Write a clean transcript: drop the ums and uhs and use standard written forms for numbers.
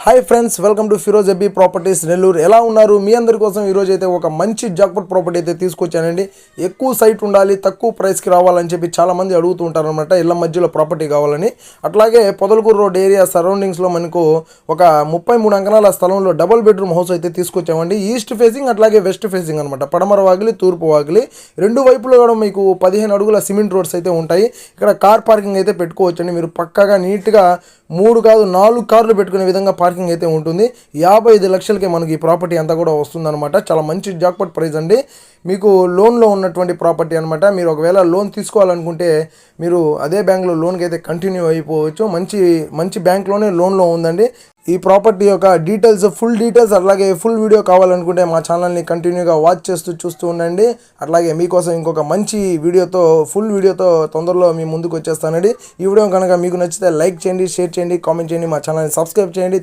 Hi friends, welcome to Firoz ఎబ్బీ properties Nellore. ఎలా ఉన్నారు? మీ అందరి కోసం ఈరోజు అయితే ఒక మంచి జాక్పాట్ ప్రాపర్టీ అయితే తీసుకొచ్చానండి. ఎక్కువ సైట్ ఉండాలి, తక్కువ ప్రైస్కి రావాలని చెప్పి చాలామంది అడుగుతూ ఉంటారనమాట. ఇళ్ళ మధ్యలో ప్రాపర్టీ కావాలని. అట్లాగే పొదలకూరు రోడ్ ఏరియా సరౌండింగ్స్లో మనకు ఒక 33 అంకణాల స్థలంలో డబుల్ బెడ్రూమ్ హౌస్ అయితే తీసుకొచ్చామండి. ఈస్ట్ ఫేసింగ్ అట్లాగే వెస్ట్ ఫేసింగ్ అనమాట. పడమర వాగిలి, తూర్పు వాగిలి రెండు వైపులో కూడా మీకు 15 అడుగుల సిమెంట్ రోడ్స్ అయితే ఉంటాయి. ఇక్కడ కార్ పార్కింగ్ అయితే పెట్టుకోవచ్చండి. మీరు పక్కాగా నీట్గా 3 కాదు 4 కార్లు పెట్టుకునే విధంగా పార్కింగ్ అయితే ఉంటుంది. 55 లక్షలకే మనకి ఈ ప్రాపర్టీ అంతా కూడా వస్తుందన్నమాట. చాలా మంచి జాక్పాట్ ప్రైస్ అండి. మీకు లోన్లో ఉన్నటువంటి ప్రాపర్టీ అనమాట. మీరు ఒకవేళ లోన్ తీసుకోవాలనుకుంటే మీరు అదే బ్యాంక్లో లోన్కి అయితే కంటిన్యూ అయిపోవచ్చు. మంచి బ్యాంక్లోనే లోన్లో ఉందండి. ఈ ప్రాపర్టీ యొక్క డీటెయిల్స్, ఫుల్ డీటెయిల్స్ అట్లాగే ఫుల్ వీడియో కావాలనుకుంటే మా ఛానల్ని కంటిన్యూగా వాచ్ చూస్తూ ఉండండి. అట్లాగే మీకోసం ఇంకొక మంచి ఫుల్ వీడియోతో తొందరలో మీ ముందుకు వచ్చేస్తానండి. ఈ వీడియో కనుక మీకు నచ్చితే లైక్ చేయండి, షేర్ చేయండి, కామెంట్ చేయండి, మా ఛానల్ని సబ్స్క్రైబ్ చేయండి.